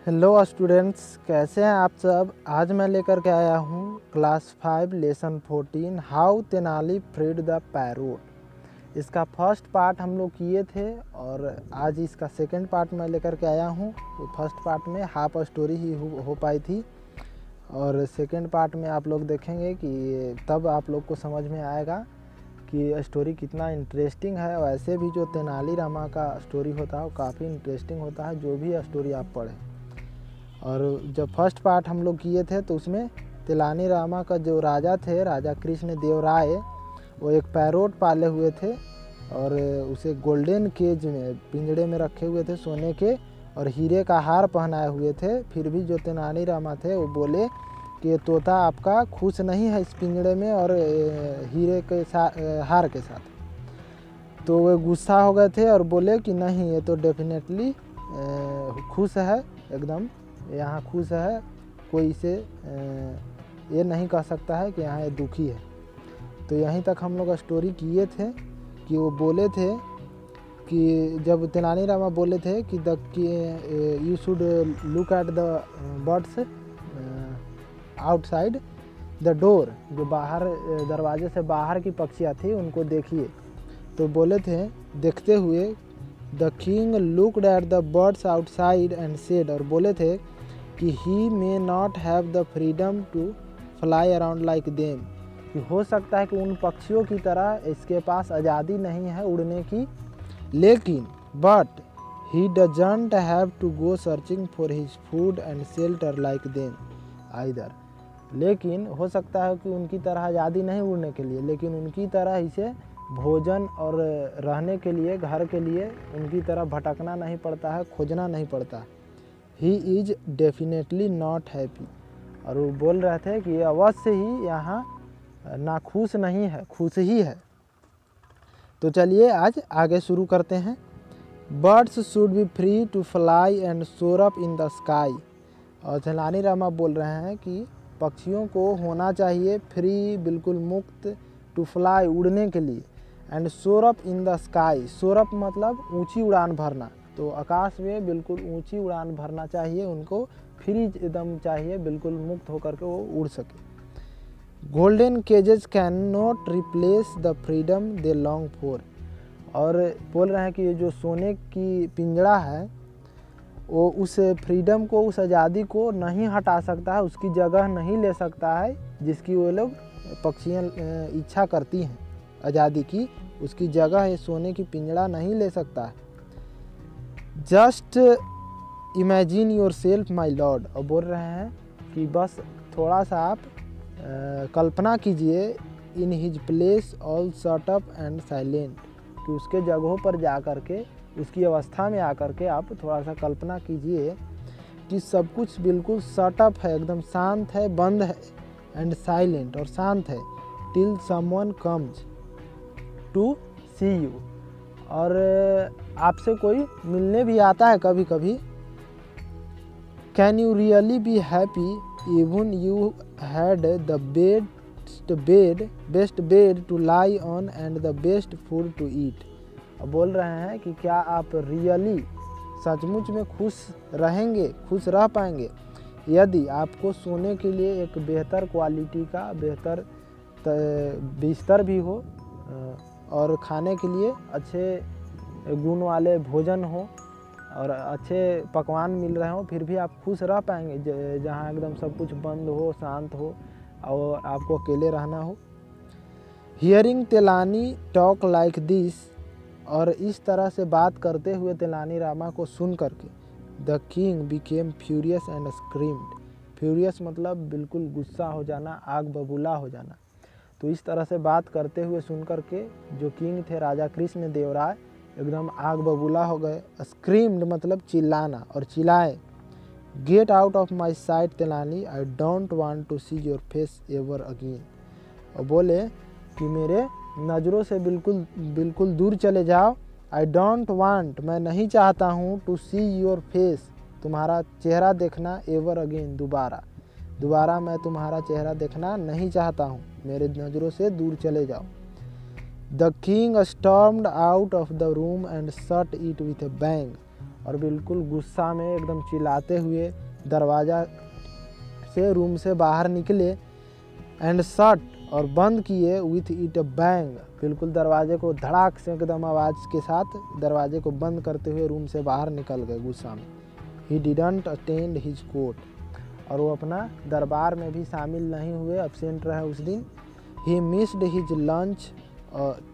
Hello students, कैसे हैं आप सब। आज मैं लेकर के आया हूँ class 5 lesson 14 how Tenali freed the parrot. इसका फर्स्ट पार्ट हम लोग किए थे और आज इसका सेकंड पार्ट मैं लेकर के आया हूँ। तो फर्स्ट पार्ट में हाफ स्टोरी ही हो पाई थी और सेकंड पार्ट में आप लोग देखेंगे कि तब आप लोग को समझ में आएगा कि स्टोरी कितना इंटरेस्टिंग है। वैसे भी जो तेनाली रामा का स्टोरी होता है वो काफ़ी इंटरेस्टिंग होता है, जो भी स्टोरी आप पढ़ें। और जब फर्स्ट पार्ट हम लोग किए थे तो उसमें तेनाली रामा का जो राजा थे, राजा कृष्ण देव राय, वो एक पैरोट पाले हुए थे और उसे गोल्डन केज में पिंजड़े में रखे हुए थे सोने के, और हीरे का हार पहनाए हुए थे। फिर भी जो तेनाली रामा थे वो बोले कि ये तोता आपका खुश नहीं है इस पिंजड़े में और हीरे के हार के साथ। तो वे गुस्सा हो गए थे और बोले कि नहीं, ये तो डेफिनेटली खुश है, एकदम यहाँ खुश है, कोई इसे ये नहीं कह सकता है कि यहाँ ये दुखी है। तो यहीं तक हम लोग स्टोरी किए थे कि वो बोले थे कि जब तेनाली रामा बोले थे कि you should look at the birds outside the door, जो बाहर दरवाजे से बाहर की पक्षियाँ थी उनको देखिए। तो बोले थे देखते हुए the king looked at the birds outside and said, और बोले थे कि he may not have the freedom to fly around like them, कि हो सकता है कि उन पक्षियों की तरह इसके पास आज़ादी नहीं है उड़ने की, लेकिन but he doesn't have to go searching for his food and shelter like them either. लेकिन हो सकता है कि उनकी तरह आज़ादी नहीं उड़ने के लिए, लेकिन उनकी तरह इसे भोजन और रहने के लिए, घर के लिए उनकी तरह भटकना नहीं पड़ता है, खोजना नहीं पड़ता। He is definitely not happy, और वो बोल रहे थे कि अवश्य ही यहाँ नाखुश नहीं है, खुश ही है। तो चलिए आज आगे शुरू करते हैं। Birds should be free to fly and soar up in the sky, और तेनाली रामा बोल रहे हैं कि पक्षियों को होना चाहिए फ्री, बिल्कुल मुक्त, टू फ्लाई उड़ने के लिए, and soar up in the sky, सोर अप मतलब ऊंची उड़ान भरना, तो आकाश में बिल्कुल ऊंची उड़ान भरना चाहिए उनको, फ्री एकदम चाहिए, बिल्कुल मुक्त होकर के वो उड़ सके। Golden cages can not replace the freedom they long for, और बोल रहे हैं कि ये जो सोने की पिंजड़ा है वो उस फ्रीडम को, उस आज़ादी को नहीं हटा सकता है, उसकी जगह नहीं ले सकता है जिसकी वो लोग पक्षियाँ इच्छा करती हैं आज़ादी की, उसकी जगह ये सोने की पिंजड़ा नहीं ले सकता है। Just imagine your self my lord, और बोल रहे हैं कि बस थोड़ा सा आप कल्पना कीजिए, in his place all shut up and silent, कि उसके जगहों पर जा कर के, उसकी अवस्था में आकर के आप थोड़ा सा कल्पना कीजिए कि सब कुछ बिल्कुल शट अप है, एकदम शांत है, बंद है, एंड साइलेंट और शांत है, till someone comes to see you, और आपसे कोई मिलने भी आता है कभी कभी। Can you really be happy even you had the best bed to lie on and the best food to eat, और बोल रहे हैं कि क्या आप रियली, सचमुच में खुश रहेंगे, खुश रह पाएंगे यदि आपको सोने के लिए एक बेहतर क्वालिटी का, बेहतर बिस्तर भी हो और खाने के लिए अच्छे गुण वाले भोजन हो और अच्छे पकवान मिल रहे हो, फिर भी आप खुश रह पाएंगे जहाँ एकदम सब कुछ बंद हो, शांत हो और आपको अकेले रहना हो। Hearing Tenali talk like this, और इस तरह से बात करते हुए तेनाली रामा को सुन करके the king became furious and screamed, furious मतलब बिल्कुल गुस्सा हो जाना, आग बबूला हो जाना। तो इस तरह से बात करते हुए सुन करके जो किंग थे राजा कृष्ण देव राय एकदम आग बबूला हो गए। स्क्रीम्ड मतलब चिल्लाना, और चिल्लाए get out of my sight Tenali, I don't want to see your face ever again, और बोले कि मेरे नज़रों से बिल्कुल दूर चले जाओ। आई डोंट वांट, मैं नहीं चाहता हूँ, टू सी योर फेस, तुम्हारा चेहरा देखना, एवर अगेन, दोबारा मैं तुम्हारा चेहरा देखना नहीं चाहता हूँ, मेरे नज़रों से दूर चले जाओ। The king stormed out of the room and shut it with A bang, और बिल्कुल गुस्सा में एकदम चिल्लाते हुए दरवाज़ा से रूम से बाहर निकले एंड शट और बंद किए विथ इट बैंग, बिल्कुल दरवाजे को धड़ाक से एकदम आवाज़ के साथ दरवाजे को बंद करते हुए रूम से बाहर निकल गए गुस्सा में। He didn't attend his court, और वो अपना दरबार में भी शामिल नहीं हुए, एब्सेंट रहे उस दिन। He missed his lunch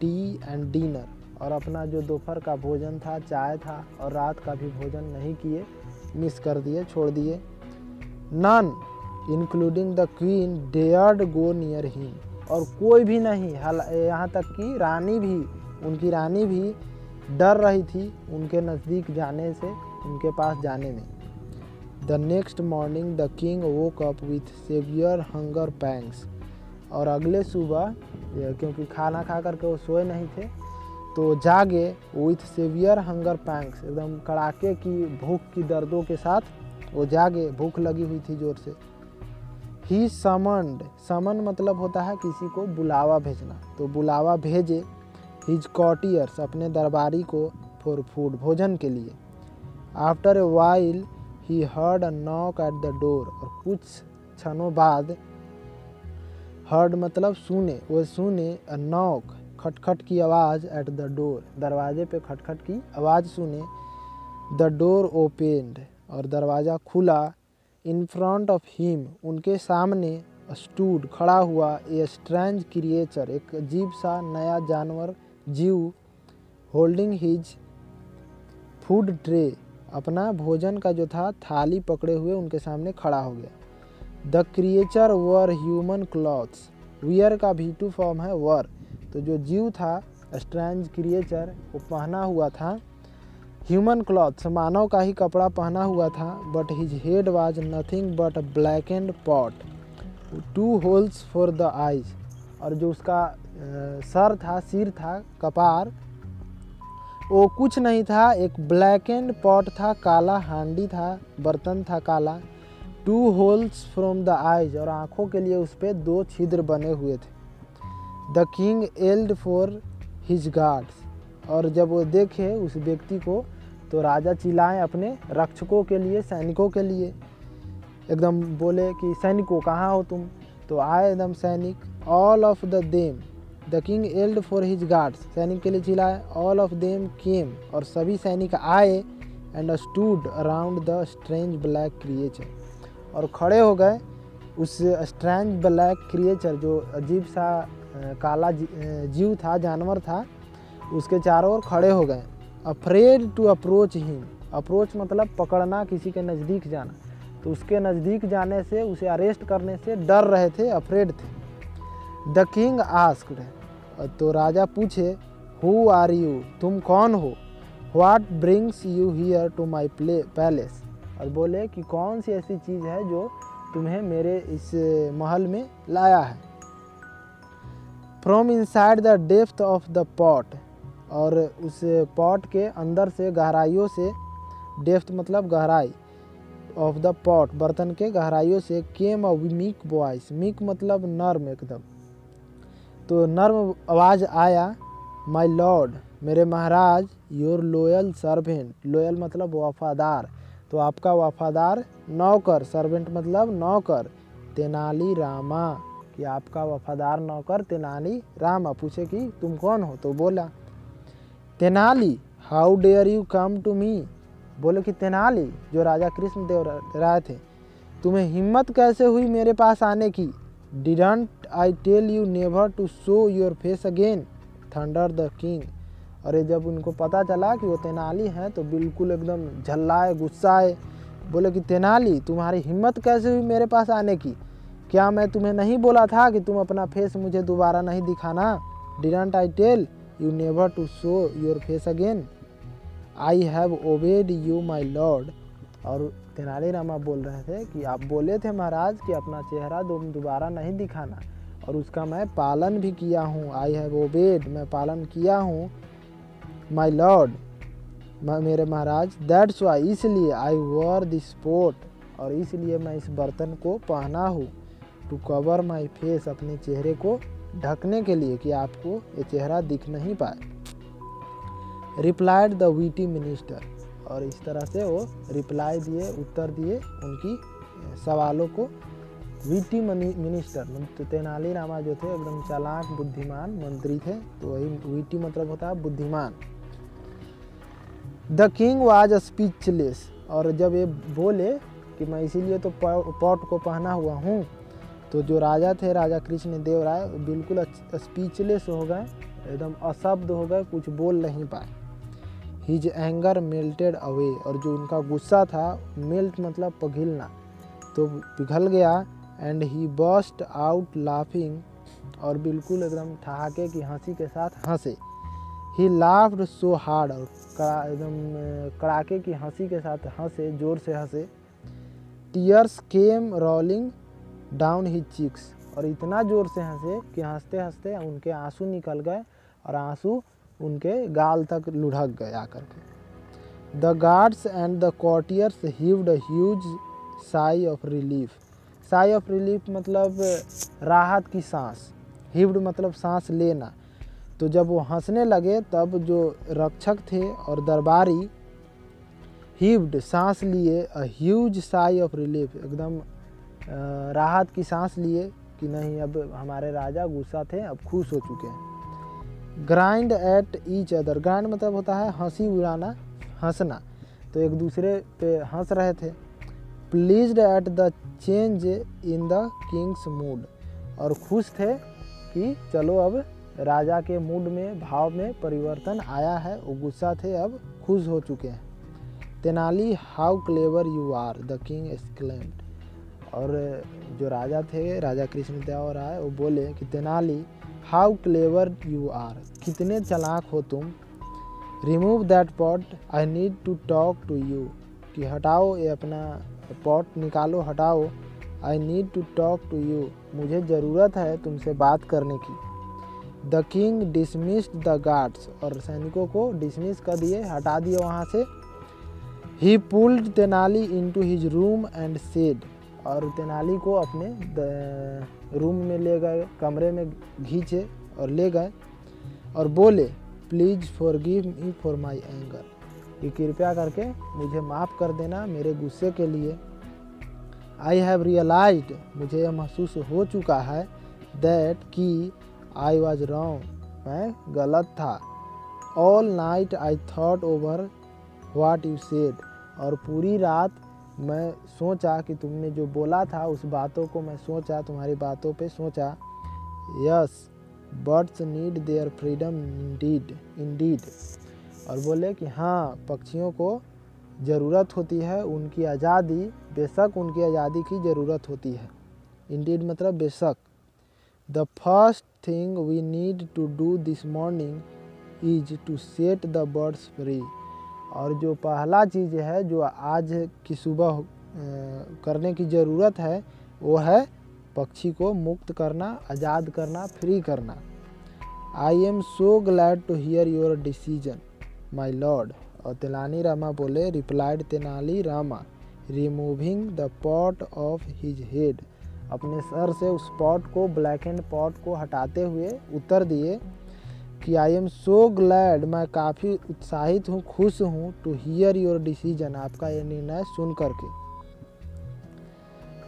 T and dinner, और अपना जो दोपहर का भोजन था, चाय था, और रात का भी भोजन नहीं किए, मिस कर दिए, छोड़ दिए। None including the queen dared go near him, और कोई भी नहीं, यहाँ तक कि रानी भी, उनकी रानी भी डर रही थी उनके नज़दीक जाने से, उनके पास जाने में। The next morning the king woke up with severe hunger pangs, और अगले सुबह क्योंकि खाना खा करके वो सोए नहीं थे तो जागे विथ सेवियर हंगर पैंग्स, एकदम कड़ाके की भूख की दर्दों के साथ वो जागे, भूख लगी हुई थी जोर से। ही समन्ड, समन मतलब होता है किसी को बुलावा भेजना, तो बुलावा भेजे हिज कॉटियर्स, अपने दरबारी को, फॉर फूड, भोजन के लिए। After a while he heard a knock at the door, और कुछ क्षणों बाद, हर्ड मतलब सुने, वो सुने, अ नॉक खटखट की आवाज़ एट द डोर, दरवाजे पे खटखट की आवाज़ सुने। द डोर ओपेंड, और दरवाज़ा खुला। इन फ्रंट ऑफ हिम, उनके सामने, स्टूड खड़ा हुआ, ए स्ट्रेंज क्रिएचर, एक अजीब सा नया जानवर, जीव, होल्डिंग हिज फूड ट्रे, अपना भोजन का जो था थाली पकड़े हुए उनके सामने खड़ा हो गया। The creature were human clothes, wear का V2 फॉर्म है वर, तो जो जीव था स्ट्रेंज क्रिएचर, वो पहना हुआ था ह्यूमन क्लॉथ्स, मानव का ही कपड़ा पहना हुआ था। But his head was nothing but a blackened pot, 2 holes for the eyes, और जो उसका सर था, सिर था, कपार, वो कुछ नहीं था, एक ब्लैकेंड पॉट था, काला हांडी था, बर्तन था काला। 2 होल्स फ्रॉम द आइज, और आँखों के लिए उस पर 2 छिद्र बने हुए थे। The king yelled for his guards, और जब वो देखे उस व्यक्ति को तो राजा चिल्लाए अपने रक्षकों के लिए, सैनिकों के लिए, एकदम बोले कि सैनिकों कहाँ हो तुम, तो आए एकदम सैनिक। All of the them, the king yelled for his guards, सैनिक के लिए चिल्लाए। ऑल ऑफ देम केम, और सभी सैनिक आए। And stood around the strange black creature, और खड़े हो गए उस स्ट्रेंज ब्लैक क्रिएचर, जो अजीब सा काला जीव था, जानवर था, उसके चारों ओर खड़े हो गए। Afraid to approach him, approach मतलब पकड़ना, किसी के नज़दीक जाना, तो उसके नज़दीक जाने से, उसे अरेस्ट करने से डर रहे थे, अफ्रेड थे। द किंग आस्क्ड, तो राजा पूछे, हु आर यू, तुम कौन हो। What brings you here to my palace, और बोले कि कौन सी ऐसी चीज़ है जो तुम्हें मेरे इस महल में लाया है। From inside the depth of the pot, और उस पॉट के अंदर से, गहराइयों से, डेप्थ मतलब गहराई, ऑफ द पॉट बर्तन के गहराइयों से, केम अ मीक वॉइस, मीक मतलब नर्म एकदम, तो नर्म आवाज़ आया। माई लॉर्ड, मेरे महाराज, योर लॉयल सर्वेंट, लॉयल मतलब वफादार, तो आपका वफादार नौकर, सर्वेंट मतलब नौकर, तेनाली रामा, कि आपका वफादार नौकर तेनाली रामा। पूछे कि तुम कौन हो, तो बोला Tenali, how dare you come to me, बोले कि तेनाली, जो राजा कृष्णदेव राय थे, तुम्हें हिम्मत कैसे हुई मेरे पास आने की। Didn't I tell you never to show your face again, thunder the king, और ये जब उनको पता चला कि वो तेनाली हैं तो बिल्कुल एकदम झल्लाए, गुस्साए, बोले कि तेनाली, तुम्हारी हिम्मत कैसे हुई मेरे पास आने की, क्या मैं तुम्हें नहीं बोला था कि तुम अपना फेस मुझे दोबारा नहीं दिखाना। Didn't I tell you never to show your face again, I have obeyed you my lord, और तेनाली रामा बोल रहे थे कि आप बोले थे महाराज कि अपना चेहरा दोबारा नहीं दिखाना, और उसका मैं पालन भी किया हूँ। आई हैव ओबेड, मैं पालन किया हूँ, माई लॉर्ड, मेरे महाराज। दैट्स वाई, इसलिए, आई वॉर दिस पोट, और इसलिए मैं इस बर्तन को पहना हूँ। टू कवर माई फेस, अपने चेहरे को ढकने के लिए, कि आपको ये चेहरा दिख नहीं पाए। रिप्लाइड द वीटी मिनिस्टर, और इस तरह से वो रिप्लाई दिए, उत्तर दिए उनकी सवालों को। विटी मिनिस्टर, तो तेनालीरामा जो थे एकदम चालाक बुद्धिमान मंत्री थे, तो वही विटी मतलब होता है बुद्धिमान। द किंग वाज स्पीचलेस, और जब ये बोले कि मैं इसीलिए तो पॉट को पहना हुआ हूँ, तो जो राजा थे, राजा कृष्णदेव राय, बिल्कुल स्पीचलेस हो गए, एकदम अशब्द हो गए, कुछ बोल नहीं पाए। हिज एंगर मेल्टेड अवे, और जो उनका गुस्सा था, मेल्ट मतलब पिघलना, तो पिघल गया। And he burst out laughing, और बिल्कुल एकदम ठहाके की हंसी के साथ हंसे। ही लाफ्ड सो हार्ड, और एकदम कड़ाके की हंसी के साथ हंसे, जोर से हंसे। टीयर्स केम रोलिंग डाउन हिज चीक्स, और इतना जोर से हंसे कि हंसते हंसते उनके आंसू निकल गए, और आंसू उनके गाल तक लुढ़क गए आकर के। The guards and the courtiers heaved a huge sigh of relief. Sigh of relief मतलब राहत की सांस, हीव्ड मतलब सांस लेना। तो जब वो हंसने लगे तब जो रक्षक थे और दरबारी हीव्ड सांस लिए, अ ह्यूज साई ऑफ रिलीफ, एकदम राहत की सांस लिए कि नहीं, अब हमारे राजा गुस्सा थे, अब खुश हो चुके हैं। Grind at each other, grind मतलब होता है हंसी उड़ाना, हंसना, तो एक दूसरे पे हंस रहे थे। Pleased at the change in the Kings mood, और खुश थे कि चलो अब राजा के मूड में, भाव में परिवर्तन आया है, वो गुस्सा थे अब खुश हो चुके हैं। Tenali how clever you are, the king exclaimed, और जो राजा थे, राजा कृष्णदेव राय, वो बोले कि Tenali how clever you are, कितने चालाक हो तुम। Remove that pot, I need to talk to you, कि हटाओ ये अपना पॉट, निकालो, हटाओ। I need to talk to you, मुझे ज़रूरत है तुमसे बात करने की। The king dismissed the guards, और सैनिकों को डिसमिस कर दिए, हटा दिए वहाँ से। ही pulled Tenali into his room and said, और तेनाली को अपने रूम में ले गए, कमरे में खींचे और ले गए, और बोले please forgive me for my anger, कि कृपया करके मुझे माफ़ कर देना मेरे गुस्से के लिए। आई हैव रियलाइज्ड, मुझे यह महसूस हो चुका है, दैट कि आई वॉज रॉन्ग, मैं गलत था। All night I thought over what you said, और पूरी रात मैं सोचा कि तुमने जो बोला था उस बातों को मैं सोचा, तुम्हारी बातों पे सोचा। Yes birds need their freedom Indeed, और बोले कि हाँ, पक्षियों को ज़रूरत होती है उनकी आज़ादी, बेशक उनकी आज़ादी की ज़रूरत होती है। इंडीड मतलब बेशक। The first thing we need to do this morning is to set the birds free, और जो पहला चीज़ है जो आज की सुबह करने की ज़रूरत है, वो है पक्षी को मुक्त करना, आज़ाद करना, फ्री करना। I am so glad to hear your decision my lord, और तेनालीरामा बोले, replied Tenalirama, removing the pot of his head, अपने सर से उस पॉट को, ब्लैक एंड पॉट को हटाते हुए उत्तर दिए कि आई एम सो ग्लैड, मैं काफ़ी उत्साहित हूँ, खुश हूँ, टू हियर योर डिसीजन, आपका ये निर्णय सुन करके।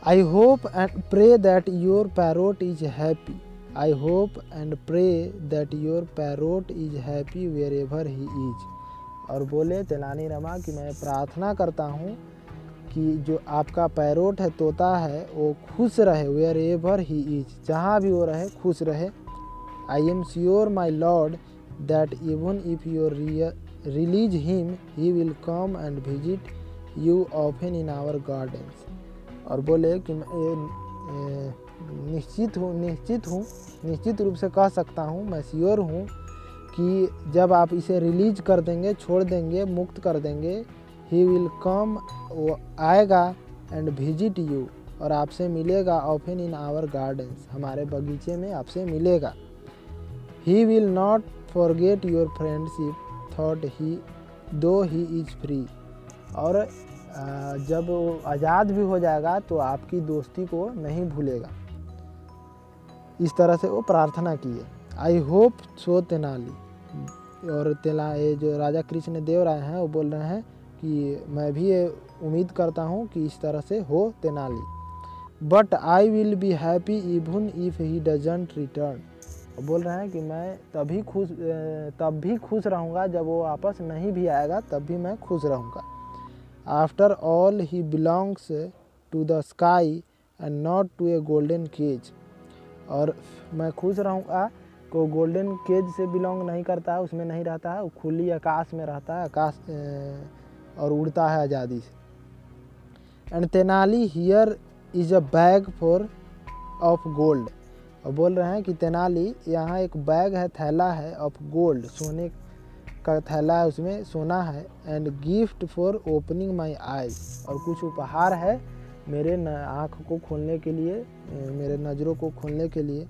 I hope and pray that your parrot is happy, I hope and pray that your parrot is happy wherever he is, और बोले तेनालीरामा कि मैं प्रार्थना करता हूँ कि जो आपका पैरोट है, तोता है, वो खुश रहे, वेयर एवर ही इज, जहाँ भी वो रहे खुश रहे। I am sure my lord that even if you release him, he will come and visit you often in our gardens, और बोले कि मैं निश्चित रूप से कह सकता हूँ, मैं श्योर हूँ कि जब आप इसे रिलीज कर देंगे, छोड़ देंगे, मुक्त कर देंगे, ही विल कम, वो आएगा, एंड विजिट यू, और आपसे मिलेगा, ऑफन इन आवर गार्डन्स, हमारे बगीचे में आपसे मिलेगा। He will not forget your friendship, thought he, though he is free, और जब वो आज़ाद भी हो जाएगा तो आपकी दोस्ती को नहीं भूलेगा। इस तरह से वो प्रार्थना की है। आई होप सो तेनाली, और ये जो राजा कृष्णदेव राय हैं वो बोल रहे हैं कि मैं भी ये उम्मीद करता हूँ कि इस तरह से हो Tenali. But I will be happy even if he doesn't return. बोल रहे हैं कि मैं तब भी खुश रहूँगा जब वो वापस नहीं भी आएगा, तब भी मैं खुश रहूँगा। After all he belongs to the sky and not to a golden cage. और मैं खुश रहूँगा को गोल्डन केज से बिलोंग नहीं करता है, उसमें नहीं रहता है, वो खुली आकाश में रहता है, आकाश और उड़ता है आज़ादी से। And Tenali here is a bag for of gold. और बोल रहे हैं कि तेनाली यहाँ एक बैग है, थैला है, ऑफ गोल्ड, सोने का थैला है, उसमें सोना है। And gift for opening my eyes. और कुछ उपहार है मेरे आँख को खोलने के लिए, मेरे नज़रों को खोलने के लिए।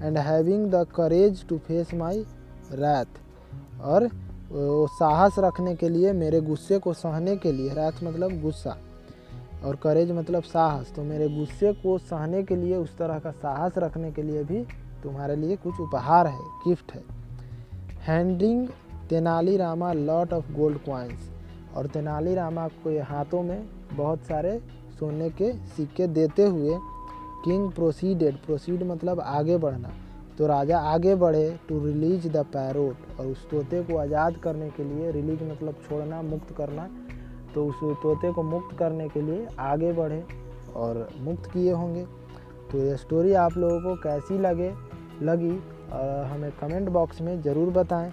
And having the courage to face my wrath. और वो साहस रखने के लिए, मेरे गुस्से को सहने के लिए, रैथ मतलब गुस्सा और करेज मतलब साहस, तो मेरे गुस्से को सहने के लिए, उस तरह का साहस रखने के लिए भी तुम्हारे लिए कुछ उपहार है, गिफ्ट है। Handing Tenali Rama lot of gold coins. और तेनाली रामा को हाथों में बहुत सारे सोने के सिक्के देते हुए किंग प्रोसीडेड, प्रोसीड मतलब आगे बढ़ना, तो राजा आगे बढ़े टू रिलीज द पैरोट। और उस तोते को आज़ाद करने के लिए, रिलीज मतलब छोड़ना, मुक्त करना, तो उस तोते को मुक्त करने के लिए आगे बढ़े और मुक्त किए होंगे। तो ये स्टोरी आप लोगों को कैसी लगी हमें कमेंट बॉक्स में ज़रूर बताएं।